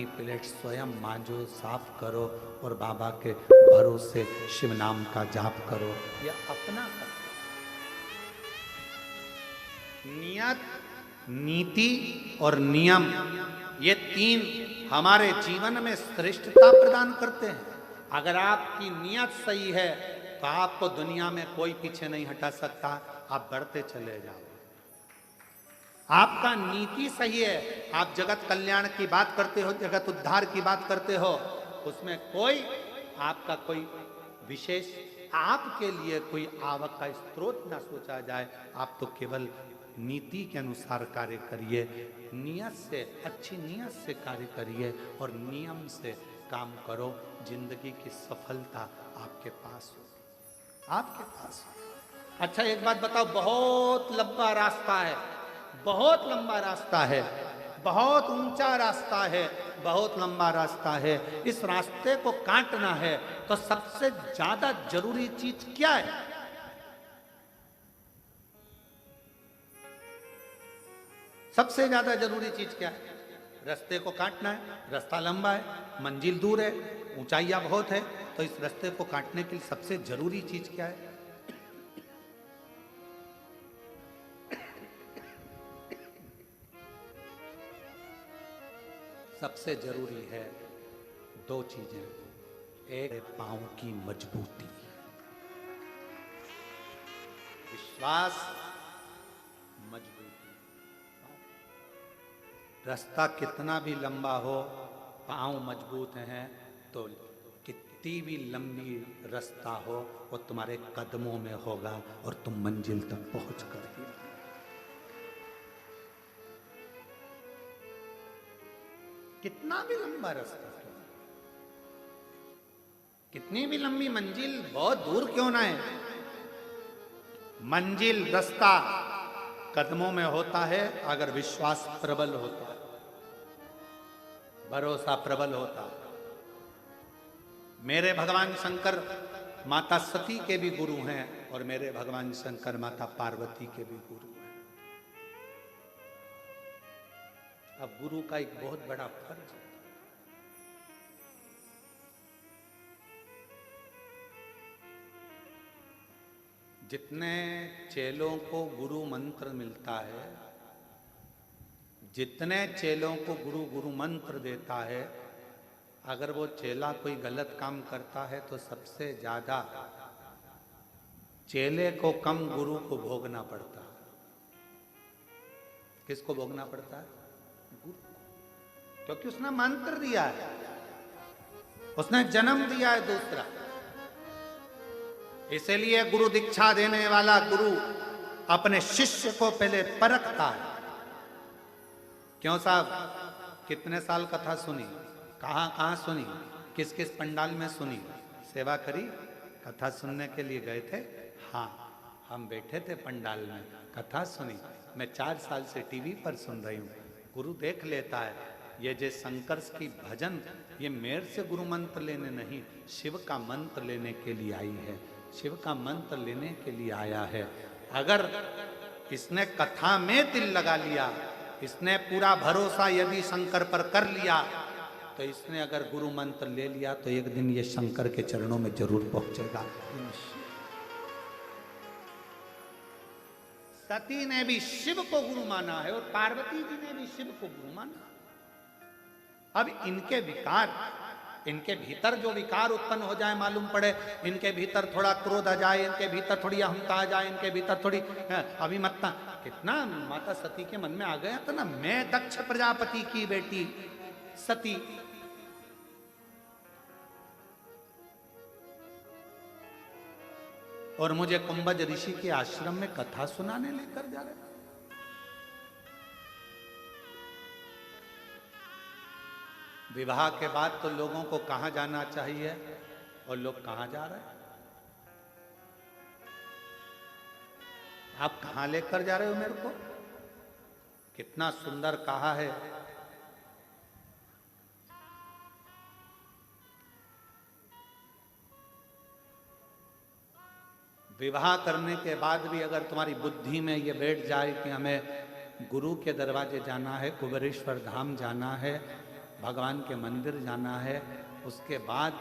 अपनी प्लेट स्वयं मांजो, साफ करो और बाबा के भरोसे शिव नाम का जाप करो। यह अपना कर्तव्य। नियत, नीति और नियम, ये तीन हमारे जीवन में श्रेष्ठता प्रदान करते हैं। अगर आपकी नियत सही है तो आपको दुनिया में कोई पीछे नहीं हटा सकता, आप बढ़ते चले जाओ। आपका नीति सही है, आप जगत कल्याण की बात करते हो, जगत उद्धार की बात करते हो, उसमें कोई आपका कोई विशेष आपके लिए कोई आवक का स्रोत ना सोचा जाए। आप तो केवल नीति के अनुसार कार्य करिए, नियत से, अच्छी नियत से कार्य करिए और नियम से काम करो। जिंदगी की सफलता आपके पास हो, आपके पास हो। अच्छा एक बात बताओ, बहुत लंबा रास्ता है, बहुत लंबा रास्ता है, बहुत ऊंचा रास्ता है, बहुत लंबा रास्ता है। इस रास्ते को काटना है तो सबसे ज्यादा जरूरी चीज क्या है? सबसे ज्यादा जरूरी चीज क्या है? रास्ते को काटना है। रास्ता लंबा है, मंजिल दूर है, ऊंचाइयां बहुत है, तो इस रास्ते को काटने के लिए सबसे जरूरी चीज क्या है? सबसे जरूरी है दो चीजें। एक पांव की मजबूती, विश्वास, मजबूती। रास्ता कितना भी लंबा हो, पांव मजबूत हैं तो कितनी भी लंबी रास्ता हो वो तुम्हारे कदमों में होगा और तुम मंजिल तक पहुंच कर ही। कितना भी लंबा रास्ता हो, कितनी भी लंबी मंजिल बहुत दूर क्यों ना है, मंजिल रास्ता कदमों में होता है अगर विश्वास प्रबल होता है, भरोसा प्रबल होता है। मेरे भगवान शंकर माता सती के भी गुरु हैं और मेरे भगवान शंकर माता पार्वती के भी गुरु हैं। अब गुरु का एक बहुत बड़ा फर्ज है। जितने चेलों को गुरु मंत्र मिलता है, जितने चेलों को गुरु गुरु मंत्र देता है, अगर वो चेला कोई गलत काम करता है तो सबसे ज्यादा चेले को कम गुरु को भोगना पड़ता है। किसको भोगना पड़ता है? गुरु को, क्योंकि उसने मंत्र दिया है, उसने जन्म दिया है दूसरा। इसलिए गुरु दीक्षा देने वाला गुरु अपने शिष्य को पहले परखता है। क्यों साहब, कितने साल कथा सुनी, कहां कहां सुनी, किस किस पंडाल में सुनी, सेवा करी, कथा सुनने के लिए गए थे? हाँ, हम बैठे थे पंडाल में, कथा सुनी। मैं 4 साल से टीवी पर सुन रही हूँ। गुरु देख लेता है, ये जो शंकर की भजन, ये मेरे से गुरु मंत्र लेने नहीं, शिव का मंत्र लेने के लिए आई है, शिव का मंत्र लेने के लिए आया है। अगर इसने कथा में दिल लगा लिया, इसने पूरा भरोसा यदि शंकर पर कर लिया, तो इसने अगर गुरु मंत्र ले लिया तो एक दिन ये शंकर के चरणों में जरूर पहुंचेगा। सती ने भी शिव को गुरु माना है और पार्वती जी ने भी शिव को गुरु माना। अब इनके विकार, इनके भीतर जो विकार उत्पन्न हो जाए, मालूम पड़े इनके भीतर थोड़ा क्रोध आ जाए, इनके भीतर थोड़ी अहंता आ जाए, इनके भीतर थोड़ी अभिमत्ता, कितना माता सती के मन में आ गया था ना, मैं दक्ष प्रजापति की बेटी सती, और मुझे कुंभज ऋषि के आश्रम में कथा सुनाने लेकर जा रहे। विवाह के बाद तो लोगों को कहां जाना चाहिए और लोग कहां जा रहे हैं? आप कहां लेकर जा रहे हो मेरे को? कितना सुंदर कहा है, विवाह करने के बाद भी अगर तुम्हारी बुद्धि में ये बैठ जाए कि हमें गुरु के दरवाजे जाना है, कुबेरेश्वर धाम जाना है, भगवान के मंदिर जाना है, उसके बाद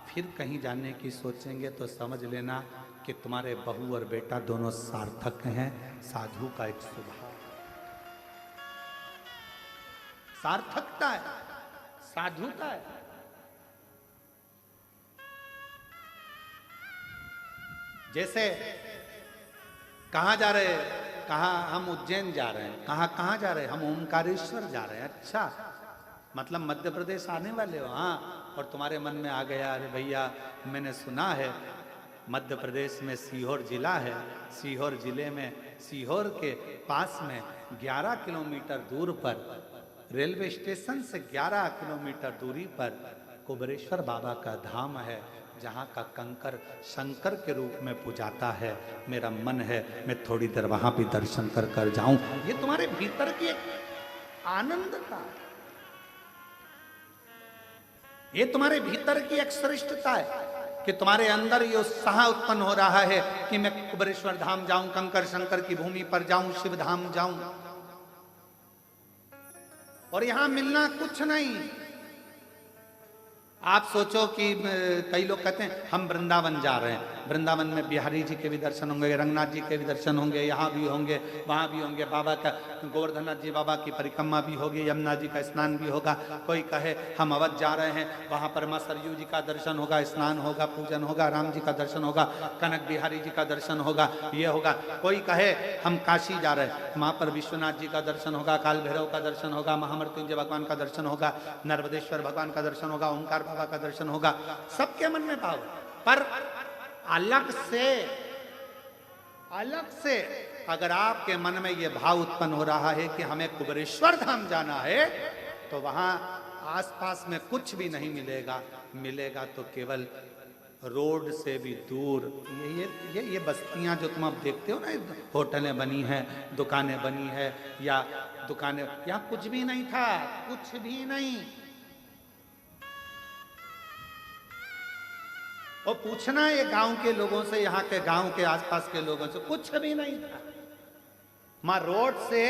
फिर कहीं जाने की सोचेंगे तो समझ लेना कि तुम्हारे बहू और बेटा दोनों सार्थक हैं। साधु का एक स्वभाव सार्थकता है, साधुता है। जैसे कहाँ जा रहे हैं, कहाँ हम उज्जैन जा रहे हैं, कहाँ जा रहे हैं, हम ओमकारेश्वर जा रहे हैं। अच्छा, मतलब मध्य प्रदेश आने वाले हो? हाँ। और तुम्हारे मन में आ गया, अरे भैया मैंने सुना है मध्य प्रदेश में सीहोर जिला है, सीहोर जिले में सीहोर के पास में 11 किलोमीटर दूर पर रेलवे स्टेशन से 11 किलोमीटर दूरी पर कुबेरेश्वर बाबा का धाम है, जहाँ का कंकर शंकर के रूप में पूजाता है। मेरा मन है मैं थोड़ी देर वहां भी दर्शन कर कर जाऊं। ये तुम्हारे भीतर की एक आनंद का, ये तुम्हारे भीतर की एक श्रेष्ठता है कि तुम्हारे अंदर ये उत्साह उत्पन्न हो रहा है कि मैं कुबेरेश्वर धाम जाऊं, कंकर शंकर की भूमि पर जाऊं, शिव धाम जाऊं। और यहां मिलना कुछ नहीं। आप सोचो कि कई लोग कहते हैं हम वृंदावन जा रहे हैं, वृंदावन में बिहारी जी के भी दर्शन होंगे, रंगनाथ जी के भी दर्शन होंगे, यहाँ भी होंगे, वहाँ भी होंगे, बाबा का गोवर्धननाथ जी बाबा की परिक्रमा भी होगी, यमुना जी का स्नान भी होगा। कोई कहे हम अवध जा रहे हैं, वहाँ पर माँ सरयू जी का दर्शन होगा, स्नान होगा, पूजन होगा, राम जी का दर्शन होगा, कनक बिहारी जी का दर्शन होगा, ये होगा। कोई कहे हम काशी जा रहे हैं, वहाँ पर विश्वनाथ जी का दर्शन होगा, काल भैरव का दर्शन होगा, महामृत्युंजय भगवान का दर्शन होगा, नर्मदेश्वर भगवान का दर्शन होगा, ओंकार बाबा का दर्शन होगा। सबके मन में भाव, पर अलग से अगर आपके मन में यह भाव उत्पन्न हो रहा है कि हमें कुबेरेश्वर धाम जाना है, तो वहां आसपास में कुछ भी नहीं मिलेगा, मिलेगा तो केवल रोड से भी दूर ये बस्तियां जो तुम अब देखते हो ना, होटलें बनी हैं, दुकानें बनी है, या दुकानें, यहाँ कुछ भी नहीं था, कुछ भी नहीं। और पूछना ये गांव के लोगों से, यहाँ के गांव के आसपास के लोगों से, कुछ भी नहीं था। मां रोड से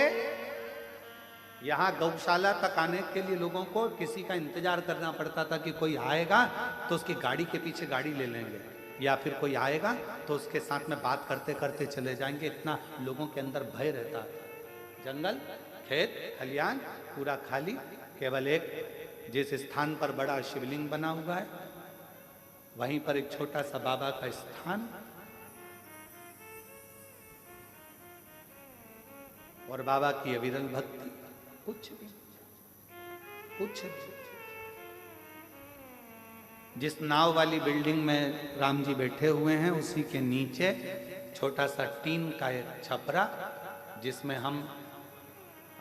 यहाँ गौशाला तक आने के लिए लोगों को किसी का इंतजार करना पड़ता था कि कोई आएगा तो उसकी गाड़ी के पीछे गाड़ी ले लेंगे, या फिर कोई आएगा तो उसके साथ में बात करते करते चले जाएंगे। इतना लोगों के अंदर भय रहता था। जंगल, खेत, खलियान पूरा खाली, केवल एक जिस स्थान पर बड़ा शिवलिंग बना हुआ है वहीं पर एक छोटा सा बाबा का स्थान, और बाबा की अविरल भक्ति, कुछ भी, कुछ भी। जिस नाव वाली बिल्डिंग में राम जी बैठे हुए हैं उसी के नीचे छोटा सा टीन का एक छपरा, जिसमें हम,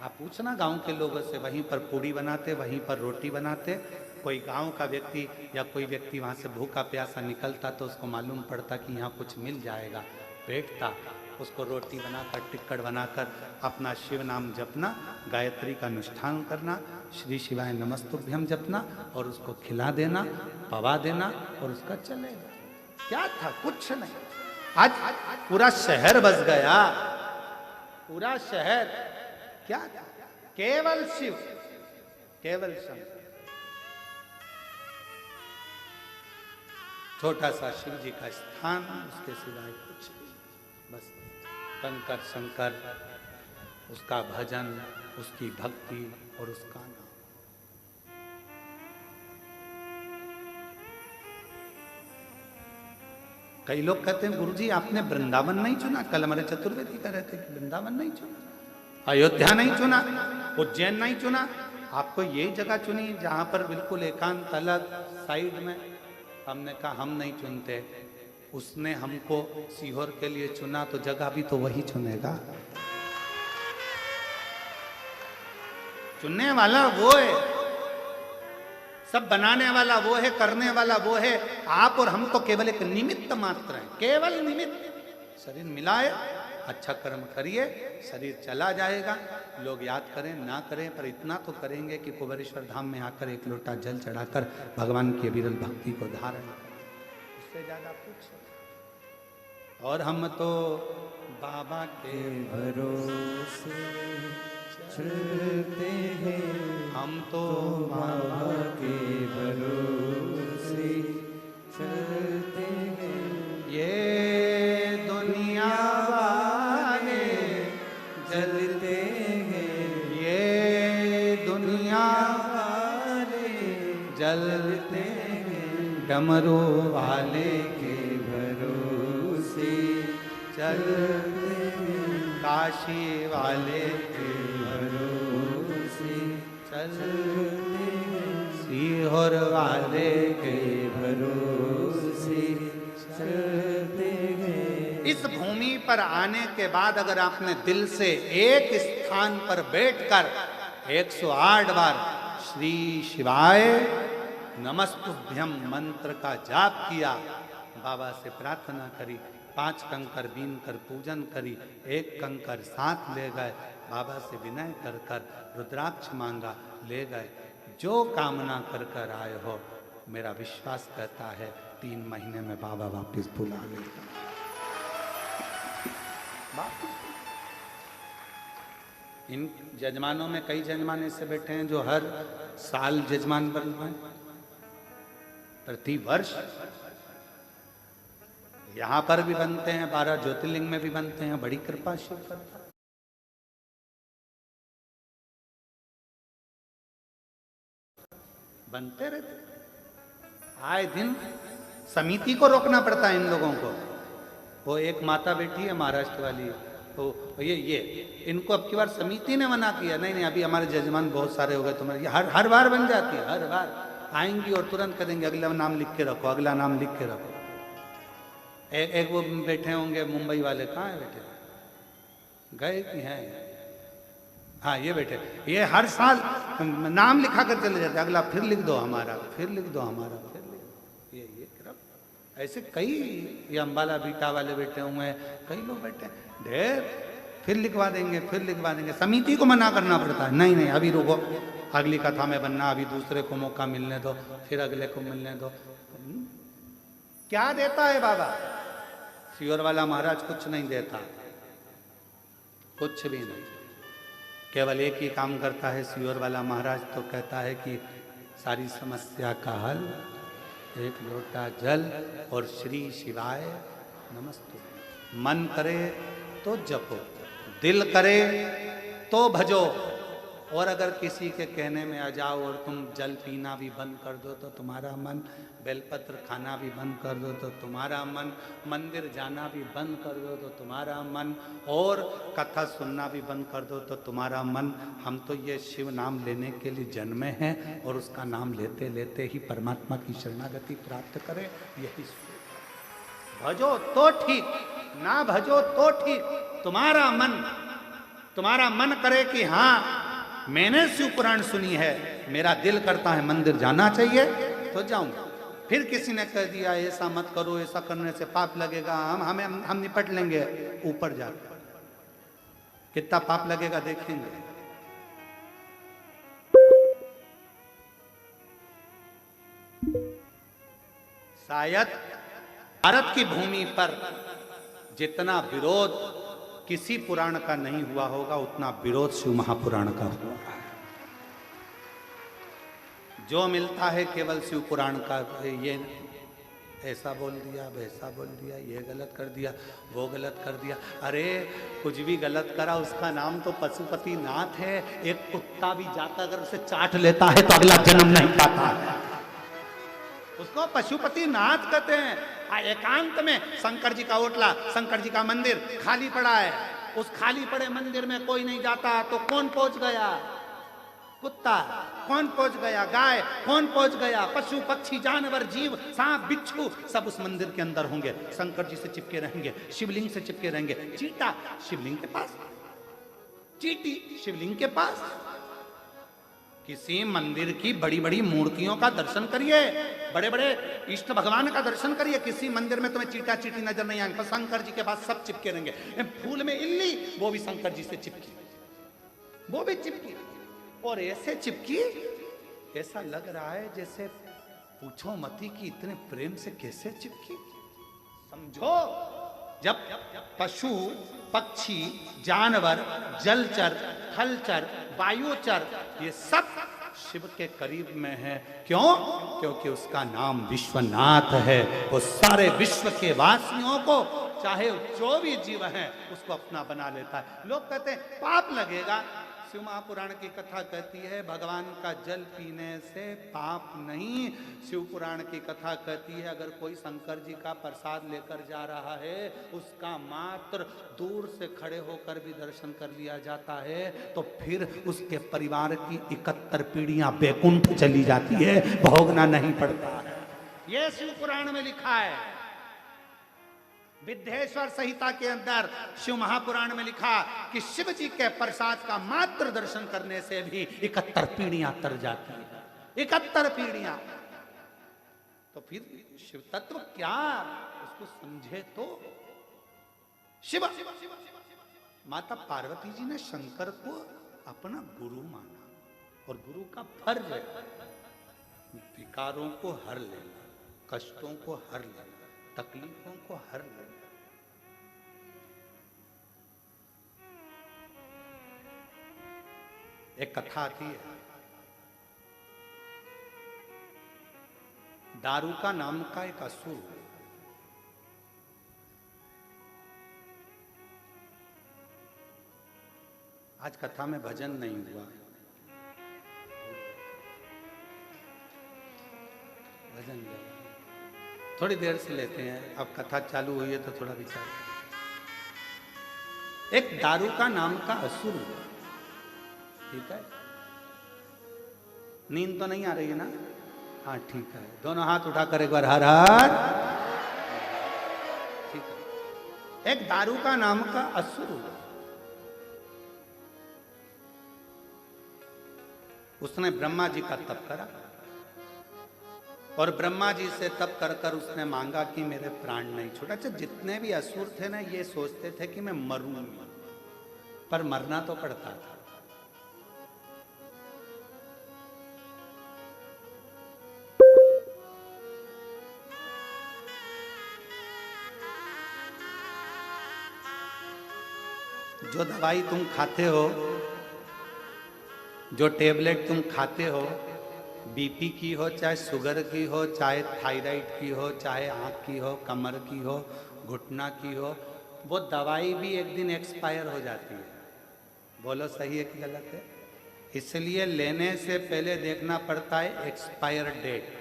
आप पूछना गांव के लोगों से, वहीं पर पूड़ी बनाते, वहीं पर रोटी बनाते। कोई गांव का व्यक्ति या कोई व्यक्ति वहां से भूखा प्यासा निकलता तो उसको मालूम पड़ता कि यहाँ कुछ मिल जाएगा, बैठता, उसको रोटी बनाकर, टिक्कड़ बनाकर अपना शिव नाम जपना, गायत्री का अनुष्ठान करना, श्री शिवाय नमस्तुभ्यम जपना, और उसको खिला देना, पवा देना, और उसका चलेगा। क्या था? कुछ नहीं। आज पूरा शहर बस गया, पूरा शहर। क्या था? केवल शिव, केवल शंकर। छोटा सा शिव जी का स्थान, उसके सिवाय कुछ नहीं, बस कंकर शंकर, उसका भजन, उसकी भक्ति और उसका नाम। कई लोग कहते हैं गुरुजी आपने वृंदावन नहीं चुना, कल हमारे चतुर्वेदी कह रहे थे कि वृंदावन नहीं चुना, अयोध्या नहीं चुना, उज्जैन नहीं चुना, आपको यही जगह चुनी जहां पर बिल्कुल एकांत अलग साइड में। हमने कहा हम नहीं चुनते, उसने हमको सीहोर के लिए चुना तो जगह भी तो वही चुनेगा। चुनने वाला वो है, सब बनाने वाला वो है, करने वाला वो है। आप और हम तो केवल एक निमित्त मात्र हैं, केवल निमित्त। शरीर मिलाए, अच्छा कर्म करिए, शरीर चला जाएगा। लोग याद करें ना करें, पर इतना तो करेंगे कि कुबेरेश्वर धाम में आकर एक लोटा जल चढ़ाकर भगवान की अविरल भक्ति को धारण करें, उससे ज्यादा कुछ। और हम तो बाबा के भरोसे चलते हैं हम तो बाबा के भरोसे चलते हैं। ये दुनिया वाले जलते हैं ये दुनिया वाले जलते हैं डमरू वाले के भरोसे चलते हैं काशी वाले के भरोसे चलते हैं सीहोर वाले के भरोसे चलते हैं। इस भूमि पर आने के बाद अगर आपने दिल से एक स्थान पर बैठकर 108 बार श्री शिवाय नमस्तुभ्यम मंत्र का जाप किया, बाबा से प्रार्थना करी, 5 कंकर बीन कर पूजन करी, 1 कंकर साथ ले गए, बाबा से विनय कर कर रुद्राक्ष मांगा, ले गए। जो कामना कर कर आए हो, मेरा विश्वास कहता है 3 महीने में बाबा वापस बुला लेगा। इन जजमानों में कई जजमान ऐसे बैठे हैं जो हर साल जजमान बन रहे हैं, प्रति वर्ष यहां पर भी बनते हैं, 12 ज्योतिर्लिंग में भी बनते हैं। बड़ी कृपा शिव करता है। बनते रहते आए दिन। समिति को रोकना पड़ता है इन लोगों को। वो एक माता बैठी है महाराष्ट्र वाली, तो ये इनको अब की बार समिति ने मना किया, नहीं अभी हमारे जजमान बहुत सारे हो गए तुम्हारे। हर बार बन जाती है, हर बार आएंगी और तुरंत करेंगे अगला नाम लिख के रखो, अगला नाम लिख के रखो। एक वो बैठे होंगे मुंबई वाले, कहाँ है बैठे, गए कि हैं? हाँ ये बैठे, ये हर साल नाम लिखा कर चले जाते, अगला फिर लिख दो हमारा, फिर लिख दो हमारा, फिर लिख दो। ये ऐसे कई, ये अम्बाला बीटा वाले बैठे हुए हैं, कई लोग बैठे हैं, ढेर, फिर लिखवा देंगे, फिर लिखवा देंगे। समिति को मना करना पड़ता है, नहीं अभी रुको, अगली कथा में बनना, अभी दूसरे को मौका मिलने दो, फिर अगले को मिलने दो। क्या देता है बाबा? सियोर वाला महाराज कुछ नहीं देता, कुछ भी नहीं, केवल एक ही काम करता है सियोर वाला महाराज, तो कहता है कि सारी समस्या का हल 1 लोटा जल और श्री शिवाय नमस्तु। मन करे तो जपो, दिल करे तो भजो, और अगर किसी के कहने में आ जाओ और तुम जल पीना भी बंद कर दो तो तुम्हारा मन, बेलपत्र खाना भी बंद कर दो तो तुम्हारा मन, मंदिर जाना भी बंद कर दो तो तुम्हारा मन, और कथा सुनना भी बंद कर दो तो तुम्हारा मन। हम तो ये शिव नाम लेने के लिए जन्मे हैं और उसका नाम लेते लेते ही परमात्मा की शरणागति प्राप्त करें, यही भजो तो ठीक, ना भजो तो ठीक। तुम्हारा मन करे कि हाँ मैंने शिव पुराण सुनी है, मेरा दिल करता है मंदिर जाना चाहिए, तो जाऊंगा। फिर किसी ने कह दिया ऐसा मत करो, ऐसा करने से पाप लगेगा, हम निपट लेंगे, ऊपर जाकर कितना पाप लगेगा देखेंगे। शायद भारत की भूमि पर जितना विरोध किसी पुराण का नहीं हुआ होगा, उतना विरोध शिव महापुराण का हुआ है। जो मिलता है केवल शिव पुराण का, ये ऐसा बोल दिया, वैसा बोल दिया, ये गलत कर दिया, वो गलत कर दिया। अरे कुछ भी गलत करा, उसका नाम तो पशुपति नाथ है। एक कुत्ता भी जाकर अगर उसे चाट लेता है तो अगला जन्म नहीं पाता है, उसको पशुपति नाथ कहते हैं। एकांत में शंकर जी का ओटला, शंकर जी का मंदिर खाली पड़ा है, उस खाली पड़े मंदिर में कोई नहीं जाता, तो कौन पहुंच गया? कुत्ता। कौन पहुंच गया? गाय। कौन पहुंच गया? पशु पक्षी जानवर जीव सांप बिच्छू सब उस मंदिर के अंदर होंगे, शंकर जी से चिपके रहेंगे, शिवलिंग से चिपके रहेंगे। चीटा शिवलिंग के पास, चीटी शिवलिंग के पास। किसी मंदिर की बड़ी बड़ी मूर्तियों का दर्शन करिए, बड़े बड़े इष्ट भगवान का दर्शन करिए, किसी मंदिर में तुम्हें चीटा चीटी नजर नहीं आएंगे, शंकर जी के पास सब चिपके रहेंगे। फूल में इल्ली, वो भी शंकर जी से चिपकी, वो भी चिपकी, और ऐसे चिपकी ऐसा लग रहा है जैसे पूछो मती कि इतने प्रेम से कैसे चिपकी। समझो, जब पशु पक्षी जानवर जलचर थलचर वायुचर, ये सब शिव के करीब में है। क्यों? क्योंकि उसका नाम विश्वनाथ है। वो सारे विश्व के वासियों को, चाहे जो भी जीव है, उसको अपना बना लेता है। लोग कहते हैं पाप लगेगा। शिव महापुराण की कथा कहती है भगवान का जल पीने से पाप नहीं। शिव पुराण की कथा कहती है अगर कोई शंकर जी का प्रसाद लेकर जा रहा है, उसका मात्र दूर से खड़े होकर भी दर्शन कर लिया जाता है, तो फिर उसके परिवार की 71 पीढ़ियां बैकुंठ चली जाती है, भोगना नहीं पड़ता है। यह शिव पुराण में लिखा है। विद्येश्वर संहिता के अंदर शिव महापुराण में लिखा कि शिव जी के प्रसाद का मात्र दर्शन करने से भी 71 पीढ़ियां तर जाती है। 71 पीढ़ियां। तो फिर शिव तत्व क्या, उसको समझे तो। शिव, माता पार्वती जी ने शंकर को अपना गुरु माना, और गुरु का फर्ज है विकारों को हर लेना, कष्टों को हर लेना, तकलीफों को हर लेना। एक कथा आती है, दारुका नाम का एक असुर, आज कथा में भजन नहीं हुआ, भजन थोड़ी देर से लेते हैं। अब कथा चालू हुई है तो थोड़ा विचार। एक दारुका नाम का असुर, ठीक है, नींद तो नहीं आ रही है ना? हाँ ठीक है, दोनों हाथ उठाकर एक बार हर हर। ठीक है। एक दारुका नाम का असुर, उसने ब्रह्मा जी का तप करा, और ब्रह्मा जी से तप कर कर उसने मांगा कि मेरे प्राण नहीं छोड़ा। अच्छा, जितने भी असुर थे ना, ये सोचते थे कि मैं मरूंगा, पर मरना तो पड़ता था। जो दवाई तुम खाते हो, जो टेबलेट तुम खाते हो, बीपी की हो, चाहे शुगर की हो, चाहे थायराइड की हो, चाहे आँख की हो, कमर की हो, घुटना की हो, वो दवाई भी एक दिन एक्सपायर हो जाती है। बोलो सही है कि गलत है? इसलिए लेने से पहले देखना पड़ता है एक्सपायर डेट।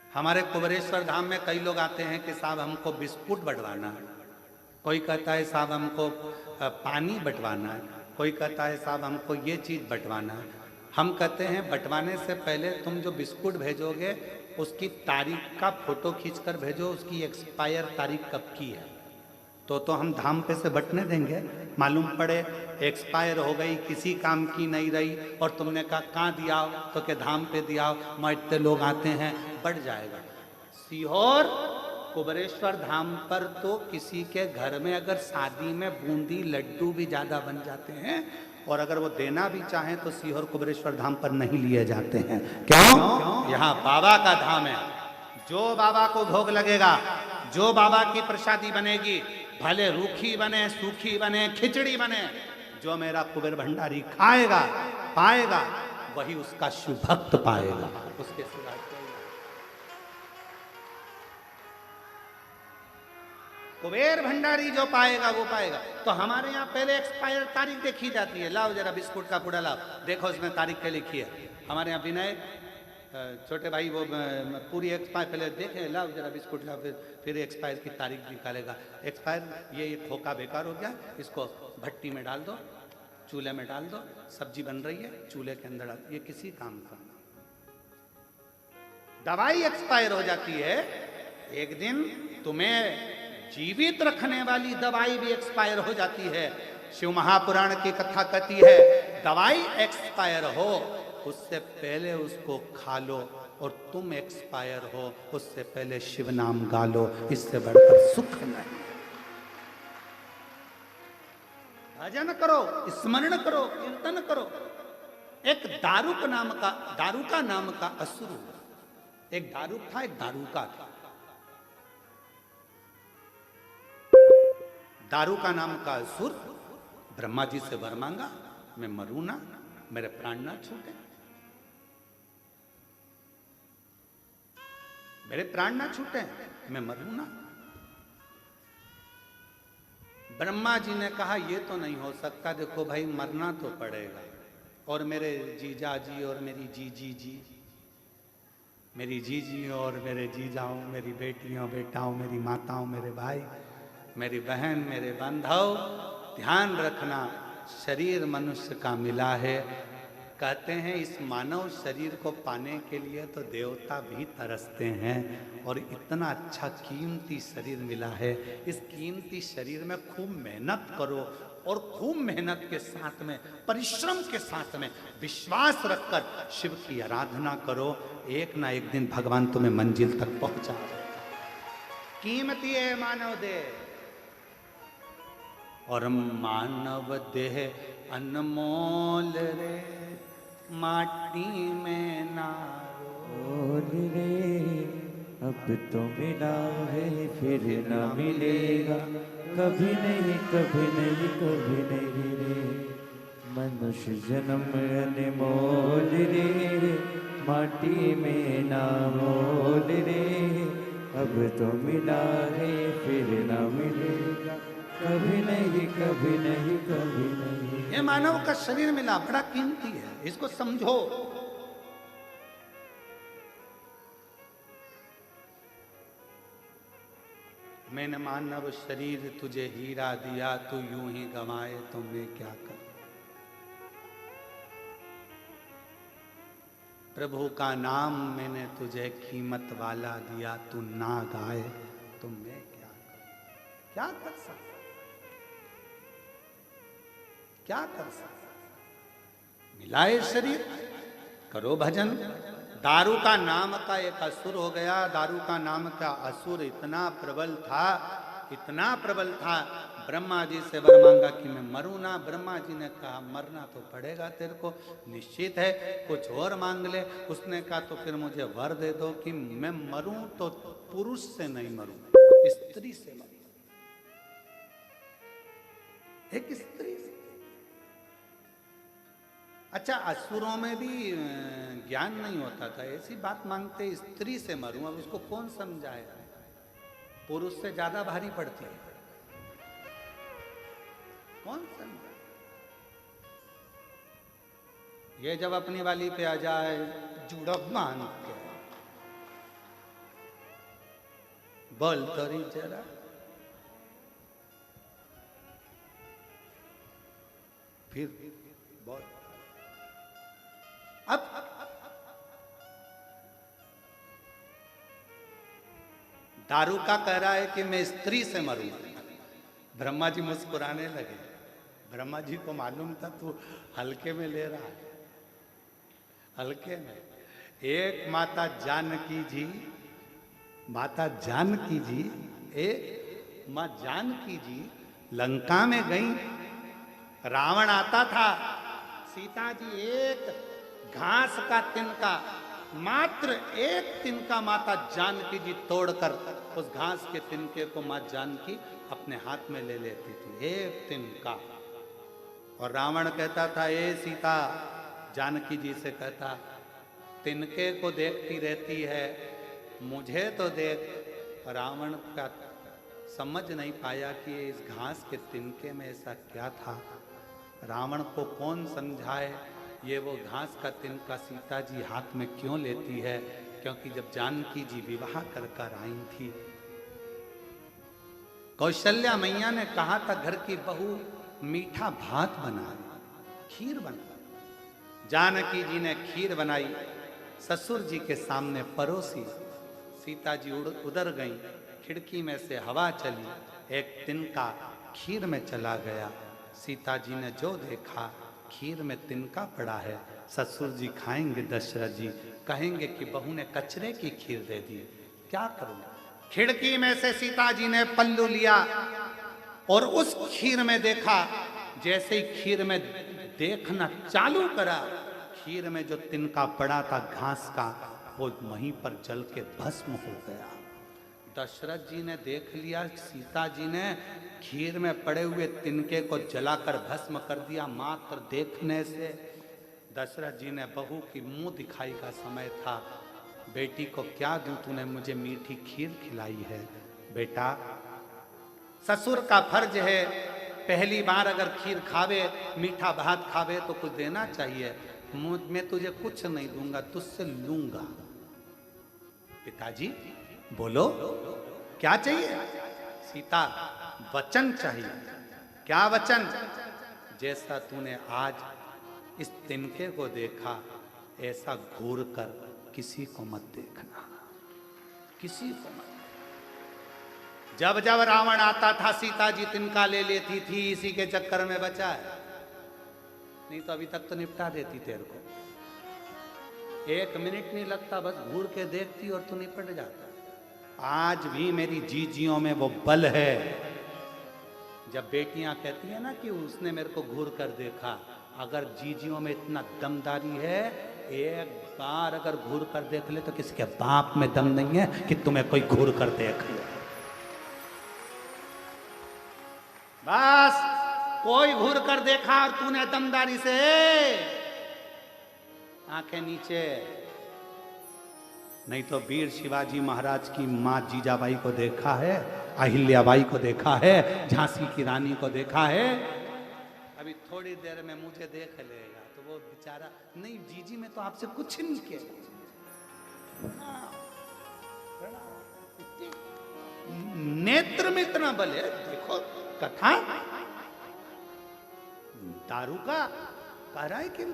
हमारे कुबेरेश्वर धाम में कई लोग आते हैं कि साहब हमको बिस्कुट बंटवाना है, कोई कहता है साहब हमको पानी बंटवाना है, कोई कहता है साहब हमको ये चीज़ बंटवाना है। हम कहते हैं बंटवाने से पहले तुम जो बिस्कुट भेजोगे उसकी तारीख का फोटो खींचकर भेजो, उसकी एक्सपायर तारीख कब की है, तो हम धाम पे से बंटने देंगे। मालूम पड़े एक्सपायर हो गई, किसी काम की नहीं रही, और तुमने कहा कहाँ दियाओ, तो के धाम पे दियाओ, मैं इतने लोग आते हैं, बढ़ जाएगा। सीहोर कुबेरेश्वर धाम पर तो किसी के घर में अगर शादी में बूंदी लड्डू भी ज्यादा बन जाते हैं, और अगर वो देना भी चाहें तो सीहोर कुबेरेश्वर धाम पर नहीं लिए जाते हैं। क्यों? यहाँ बाबा का धाम है। जो बाबा को भोग लगेगा, जो बाबा की प्रसादी बनेगी, भले रूखी बने, सूखी बने, खिचड़ी बने, जो मेरा कुबेर भंडारी खाएगा पाएगा, वही उसका शिव भक्त पाएगा। उसके सिवा कुबेर भंडारी जो पाएगा वो पाएगा। तो हमारे यहाँ पहले एक्सपायर तारीख देखी जाती है। लाओ जरा बिस्कुट का पूरा लाओ, देखो इसमें तारीख क्या लिखी है। हमारे यहाँ विनय छोटे भाई वो पूरी एक्सपायर पहले देखे, लाओ जरा बिस्कुट लाओ, फिर एक्सपायर की तारीख निकालेगा। एक्सपायर ये खोखा बेकार हो गया, इसको भट्टी में डाल दो, चूल्हे में डाल दो, सब्जी बन रही है चूल्हे के अंदर डाल, ये किसी काम का। दवाई एक्सपायर हो जाती है, एक दिन तुम्हें जीवित रखने वाली दवाई भी एक्सपायर हो जाती है। शिव महापुराण की कथा कहती है दवाई एक्सपायर हो उससे पहले उसको खा लो, और तुम एक्सपायर हो उससे पहले शिव नाम गा लो, इससे बढ़कर सुख नहीं। भजन करो, स्मरण करो, कीर्तन करो। एक दारुका नाम का असुर, एक दारुक था, एक दारुका था। दारू का नाम का असुर ब्रह्मा जी से वर मांगा, मैं मरूं ना, मेरे प्राण ना छूटे, मेरे प्राण ना छूटे, मैं मरूं ना। ब्रह्मा जी ने कहा ये तो नहीं हो सकता, देखो भाई मरना तो पड़ेगा, और मेरे जीजा जी और मेरी जीजी जी, मेरी जीजी और मेरे जीजाओं, मेरी बेटियों बेटाओं, मेरी माताओं, मेरे भाई, मेरी बहन, मेरे बांधव, ध्यान रखना शरीर मनुष्य का मिला है। कहते हैं इस मानव शरीर को पाने के लिए तो देवता भी तरसते हैं, और इतना अच्छा कीमती शरीर मिला है, इस कीमती शरीर में खूब मेहनत करो, और खूब मेहनत के साथ में, परिश्रम के साथ में, विश्वास रखकर शिव की आराधना करो, एक ना एक दिन भगवान तुम्हें मंजिल तक पहुंचा। कीमती है मानव देह, और मानव देह अनमोल रे, माटी में नारो रे, अब तो मिला है फिर न मिलेगा, कभी नहीं कभी नहीं कभी नहीं रे। मनुष्य जन्म अनमोल रे, माटी में ना मोल रे, अब तो मिला है फिर न मिलेगा, कभी नहीं कभी नहीं कभी नहीं। ये मानव का शरीर मिला, बड़ा कीमती है, इसको समझो। मैंने मानव शरीर तुझे हीरा दिया, तू यूं ही गंवाए तो मैं क्या करूं। प्रभु का नाम मैंने तुझे कीमत वाला दिया, तू ना गाए तो मैं क्या करूं। क्या कर सकता, क्या कर सकता। मिलाए शरीर, करो भजन। दारू का नाम का एक असुर हो गया, दारू का नाम का असुर इतना प्रबल था, इतना प्रबल था, ब्रह्मा जी से वर मांगा कि मैं मरूं ना। ब्रह्मा जी ने कहा मरना तो पड़ेगा तेरे को, निश्चित है, कुछ और मांग ले। उसने कहा तो फिर मुझे वर दे दो कि मैं मरूं तो पुरुष से नहीं मरूं, स्त्री से मरूं, एक स्त्री से। अच्छा, असुरों में भी ज्ञान नहीं होता था, ऐसी बात मांगते स्त्री से मरूं, अब उसको कौन समझाए, पुरुष से ज्यादा भारी पड़ती है, कौन समझाए। ये जब अपनी वाली पे आ जाए जुड़ब मान के, बोल तोरी जरा, फिर बोल। अब दारू का कह रहा है कि मैं स्त्री से मरूं। ब्रह्मा जी मुस्कुराने लगे। ब्रह्मा जी को मालूम था तू हल्के में ले रहा है, हल्के में। एक माता जानकी जी, माता जानकी जी, एक माँ जानकी जी लंका में गई, रावण आता था, सीता जी एक घास का तिनका, मात्र एक तिनका माता जानकी जी तोड़कर उस घास के तिनके को मां जानकी अपने हाथ में ले लेती थी, एक तिनका। और रावण कहता था, ए सीता, जानकी जी से कहता, तिनके को देखती रहती है, मुझे तो देख। रावण का समझ नहीं पाया कि इस घास के तिनके में ऐसा क्या था। रावण को कौन समझाए, ये वो घास का तिनका सीता जी हाथ में क्यों लेती है, क्योंकि जब जानकी जी विवाह कर कर आई थी, कौशल्या मैया ने कहा था घर की बहू मीठा भात बना, खीर बना। जानकी जी ने खीर बनाई, ससुर जी के सामने परोसी। सीता जी उधर गई, खिड़की में से हवा चली, एक तिनका खीर में चला गया। सीता जी ने जो देखा, खीर में तिनका पड़ा है। ससुर जी खाएंगे, दशरथ जी कहेंगे कि बहू ने कचरे की खीर दे दी, क्या करूं। खिड़की में से सीता जी ने पल्लू लिया और उस खीर में देखा। जैसे ही खीर में देखना चालू करा, खीर में जो तिनका पड़ा था घास का, वो वहीं पर जल के भस्म हो गया। दशरथ जी ने देख लिया, सीता जी ने खीर में पड़े हुए तिनके को जलाकर भस्म कर दिया मात्र देखने से। दशरथ जी ने बहू की मुंह दिखाई का समय था, बेटी को क्या दूं, तूने मुझे मीठी खीर खिलाई है। बेटा, ससुर का फर्ज है, पहली बार अगर खीर खावे, मीठा भात खावे तो कुछ देना चाहिए। मैं तुझे कुछ नहीं दूंगा, तुझसे लूंगा। पिताजी बोलो क्या चाहिए? सीता, वचन चाहिए। क्या वचन? जैसा तूने आज इस तिनके को देखा, ऐसा घूर कर किसी को मत देखना, किसी को मत। जब जब रावण आता था सीता जी तिनका ले लेती थी, इसी के चक्कर में बचा है, नहीं तो अभी तक तो निपटा देती तेरे को। 1 मिनट नहीं लगता, बस घूर के देखती और तू निपट जाता। आज भी मेरी जीजियों में वो बल है। जब बेटियां कहती है ना कि उसने मेरे को घूर कर देखा, अगर जीजियों में इतना दमदारी है, एक बार अगर घूर कर देख ले तो किसी के बाप में दम नहीं है कि तुम्हें कोई घूर कर देख ले। बस कोई घूर कर देखा और तूने दमदारी से आंखें नीचे, नहीं तो वीर शिवाजी महाराज की मां जीजाबाई को देखा है, अहिल्याबाई को देखा है, झांसी की रानी को देखा है। अभी थोड़ी देर में मुझे देख लेगा तो वो बेचारा, नहीं जीजी मैं तो आपसे कुछ नहीं किया। नेत्र में इतना बल है, देखो कथा। दारू का कह रहा है कि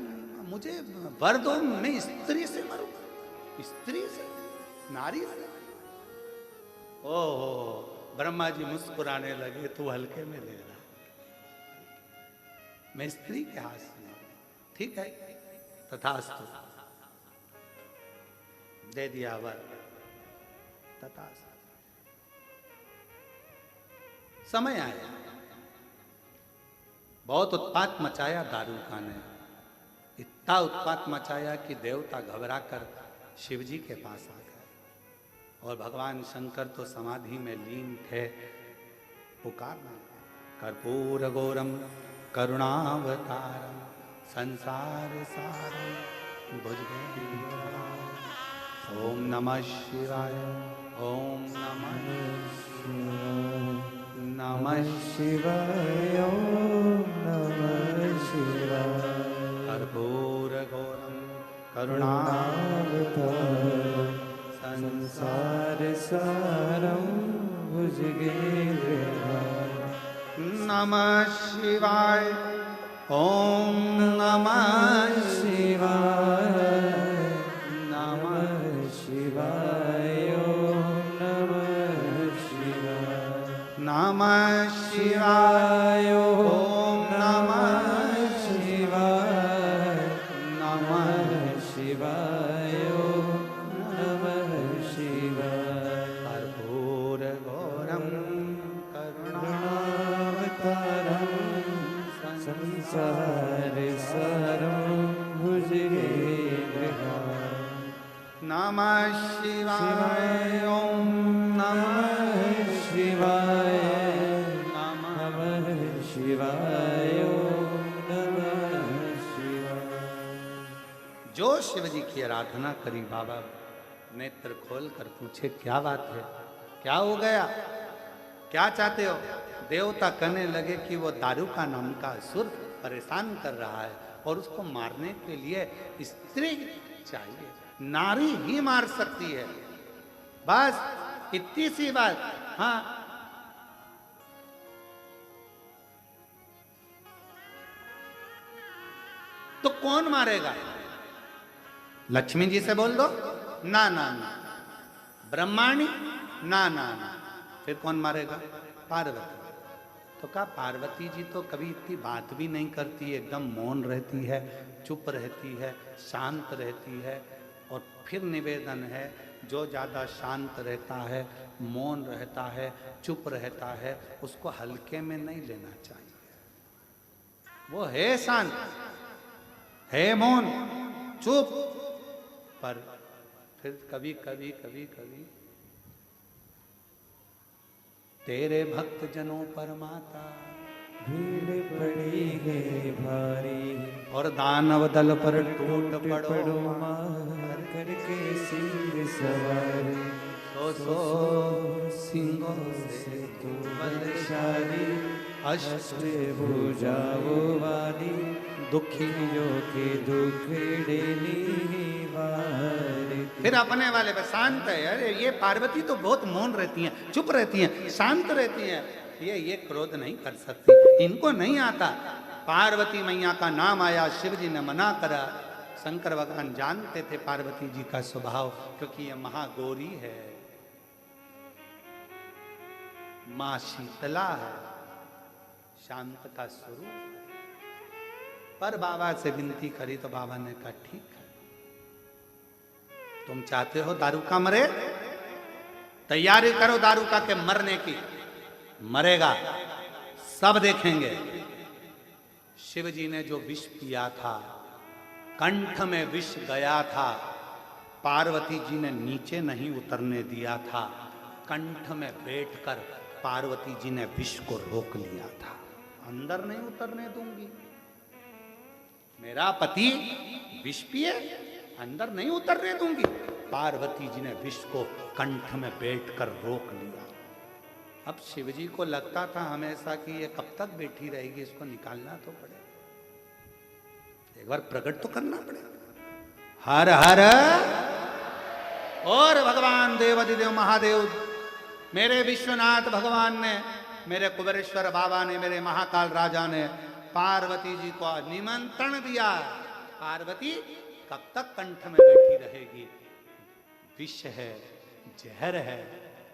मुझे वर दो, मैं स्त्री से मरूं, स्त्री से, नारी से। ओहो, ब्रह्मा जी मुस्कुराने लगे, तू हल्के में ले रहा, मैं स्त्री के हाथ से। ठीक है, तथास्तु, दे दिया वर, तथास्तु। समय आया, बहुत उत्पात मचाया दारूका ने, इतना उत्पात मचाया कि देवता घबराकर शिव जी के पास आ गए और भगवान शंकर तो समाधि में लीन थे। पुकारना, कर्पूर गौरम करुणावतारम संसार सारम भुजगेन्द्रहारम। ओम नमः शिवाय, ओम नमः शिवाय, ओम नमः शिवाय। कर्पूर गौरम करुणावतारम संसार सारम भुजगेन्द्रहारम। नमः शिवाय, ओम नमः शिवाय, नमः शिवाय, ओम नमः शिवाय। नमः शिवाय, ओम नमः शिवाय, नमः शिवाय, ओम नमः शिवाय। कर्पूर गौरम करुणावतारम संसार सारम भुजगेन्द्रहारम। नमः शिवाय, ओम नमः शिवाय, नमः शिवाय, ओम नमः शिवाय। जो शिव जी की आराधना करी, बाबा नेत्र खोल कर पूछे क्या बात है, क्या हो गया, क्या चाहते हो? देवता कहने लगे कि वो दारूका नाम का असुर परेशान कर रहा है और उसको मारने के लिए स्त्री चाहिए, नारी ही मार सकती है। बस इतनी सी बात। हाँ, तो कौन मारेगा? लक्ष्मी जी से बोल दो, ना ना ना। ब्रह्माणी, ना ना ना। फिर कौन मारेगा? पार्वती। तो कहा पार्वती जी तो कभी इतनी बात भी नहीं करती, एकदम मौन रहती है, चुप रहती है, शांत रहती है। और फिर निवेदन है, जो ज़्यादा शांत रहता है, मौन रहता है, चुप रहता है, उसको हल्के में नहीं लेना चाहिए। वो है शांत, है मौन, चुप, पर फिर कभी कभी तेरे भक्त जनों पर माता, भीड़ पड़ी है भारी, और दानव दल पर टूट पड़ो पड़ो मार करके सिंह सवार, सो सो सिंहों से तू बलशाली, अष्ट अष्ट भुजाओं वाली, दुखियों के दुख डेली वार। फिर अपने वाले पे शांत है। अरे ये पार्वती तो बहुत मौन रहती हैं, चुप रहती हैं, शांत रहती हैं, ये क्रोध नहीं कर सकती, इनको नहीं आता। पार्वती मैया का नाम आया, शिव जी ने मना करा। शंकर भगवान जानते थे पार्वती जी का स्वभाव, क्योंकि ये महागौरी है, मां शीतला है, शांत का स्वरूप। पर बाबा से विनती करी तो बाबा ने कहा ठीक है, तुम चाहते हो दारू का मरे, तैयारी करो दारू का के मरने की, मरेगा, सब देखेंगे। शिव जी ने जो विष पिया था, कंठ में विष गया था, पार्वती जी ने नीचे नहीं उतरने दिया था, कंठ में बैठकर पार्वती जी ने विष को रोक लिया था। अंदर नहीं उतरने दूंगी, मेरा पति विष पिए, अंदर नहीं उतरने दूंगी। पार्वती जी ने विष को कंठ में बैठकर रोक लिया। अब शिवजी को लगता था हमेशा कि ये कब तक बैठी रहेगी, इसको निकालना तो पड़ेगा, एक बार प्रकट तो करना पड़ेगा। हर हर। और भगवान देवाधिदेव महादेव, मेरे विश्वनाथ भगवान ने, मेरे कुबेरेश्वर बाबा ने, मेरे महाकाल राजा ने पार्वती जी को निमंत्रण दिया, पार्वती कब तक कंठ में बैठी रहेगी, विष है, जहर है,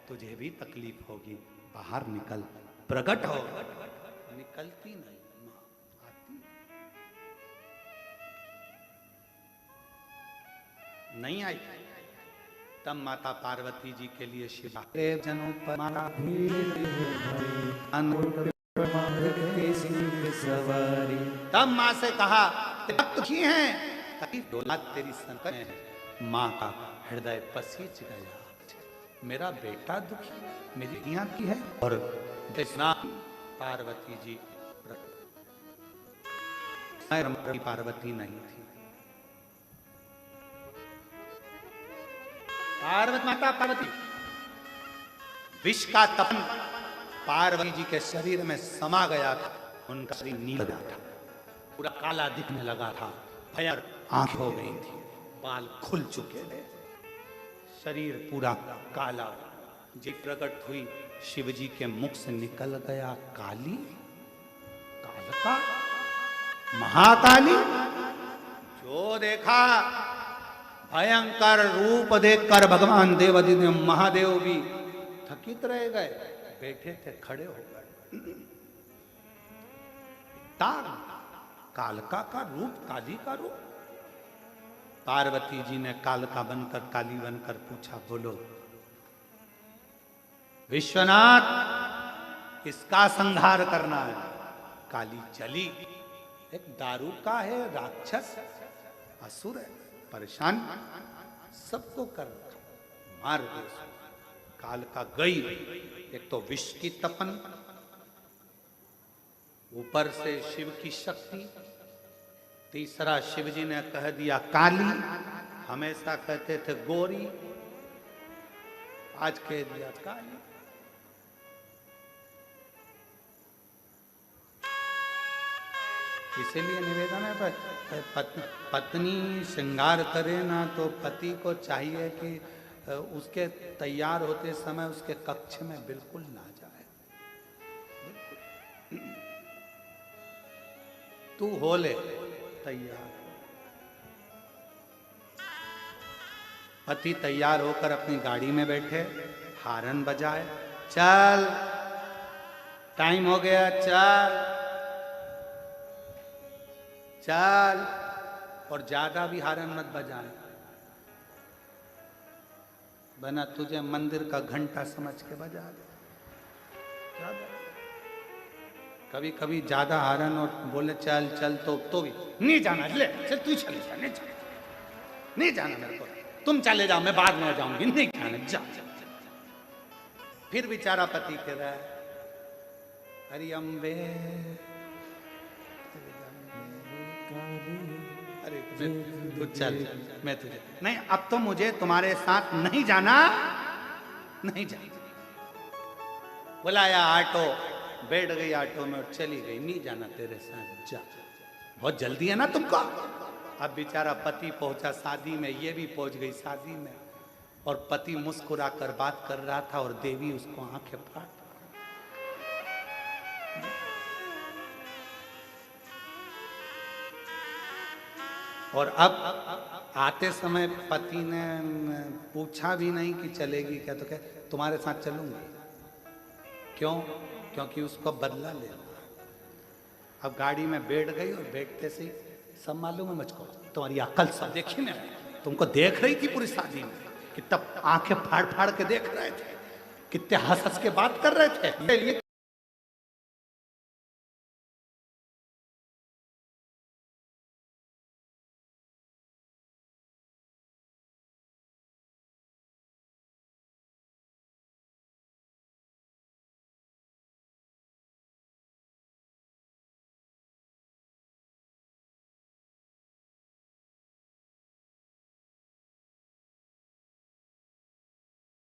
तुझे भी तकलीफ होगी, बाहर निकल, प्रकट हो। निकलती नहीं, आती नहीं आई। तब माता पार्वती जी के लिए शिव जनों पर माता सवारी। तब माँ से कहा दुखी हैं, डोला तेरी संकट है। माँ का हृदय पसीज गया, मेरा बेटा दुखी, मेरी दिया की है। और पार्वती जी, पार्वती नहीं थी, पार्वती माता पार्वती, विष का तपन पार्वती जी के शरीर में समा गया था, उनका शरीर नीला था, पूरा काला दिखने लगा था, भयर आंख हो गई थी, बाल खुल चुके थे, शरीर पूरा काला। जी प्रकट हुई, शिव जी के मुख से निकल गया काली, कालका, महाकाली। जो देखा भयंकर रूप देखकर भगवान देवाधिदेव महादेव भी थकित रह गए, बैठे थे खड़े हो गए। कालका का रूप, काली का रूप। पार्वती जी ने कालका बनकर, काली बनकर पूछा, बोलो विश्वनाथ, इसका संहार करना है। काली चली, एक दारू का है, राक्षस असुर है, परेशान, सबको कर मार दे। कालका गई, एक तो विष की तपन, ऊपर से शिव की शक्ति, तीसरा शिव जी ने कह दिया काली, हमेशा कहते थे गोरी, आज कह दिया काली। इसीलिए निवेदन है, पत्नी श्रृंगार करे ना तो पति को चाहिए कि उसके तैयार होते समय उसके कक्ष में बिल्कुल ना जाए। तू हो ले तैयार, पति तैयार होकर अपनी गाड़ी में बैठे, हारन बजाए, चल टाइम हो गया, चल चल, और ज्यादा भी हारन मत बजाए, बना तुझे मंदिर का घंटा समझ के बजा दे। कभी कभी ज्यादा हारन और बोले चल चल तो भी नहीं जाना, ले चल तू चले जा, नहीं जाना, नहीं जाना मेरे को, तुम चले जाओ, मैं बाद में आ जाऊंगी, नहीं जाना, जा। फिर बेचारा पति कह रहा है हरि अम्बे, अरे तू चल, मैं तुझे नहीं, अब तो मुझे तुम्हारे साथ नहीं जाना, नहीं जाना। बुलाया ऑटो, बैठ गई ऑटो में और चली गई, नहीं जाना तेरे साथ, जा, बहुत जल्दी है ना तुमको। अब बेचारा पति पहुंचा शादी में, ये भी पहुंच गई शादी में, और पति मुस्कुरा कर बात कर रहा था और देवी उसको आंखें फाड़। और अब आते समय पति ने पूछा भी नहीं कि चलेगी क्या, तो कहे तुम्हारे साथ चलूंगी। क्यों? क्योंकि उसको बदला लेना। अब गाड़ी में बैठ गई और बैठते से सब मालूम है मुझको, तुम्हारी अकल सब देखी मैं, तुमको देख रही थी पूरी शादी में, कितना आंखें फाड़ फाड़ के देख रहे थे, कितने हंस हंस के बात कर रहे थे।